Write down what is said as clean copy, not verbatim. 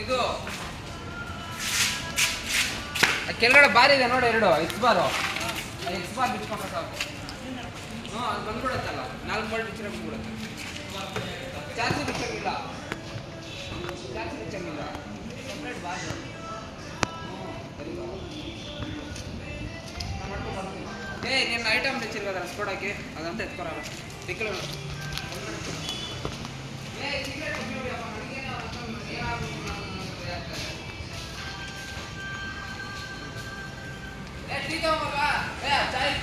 ಇದು ಕೆಳಗಡೆ ಬಾರ್ ಇದೆ ನೋಡಿ, 2 ಎಕ್ಸ್ ಬಾರು. ಎಕ್ಸ್ ಬಾರ್ ಬಿಚ್ಕೊಂಡ್ರೆ ಸಾಕು. ಅದು ಬಂದ್ಬಿಡುತ್ತಲ್ಲ, 4 ಬೋಲ್ಟ್ ಬಿಚ್ಚರೆ ಬಂದ್ಬಿಡುತ್ತೆ. ಚಾರ್ಜ್ ಬಿಚ್ಚಂಗಿಲ್ಲ, ಸಪ್ರೇಟ್ ಬಾರ್. ನಿನ್ನ ಐಟಮ್ ಬಿಚ್ಚಿಲ್ವದ ಸ್ಕೋಡಾಕಿ ಅದಂತ ಎತ್ಕೊರಲ್ಲ ತಿಕ್ಕಲು. ಟೀ ತಗೊಂಬ, ಚಾಯ್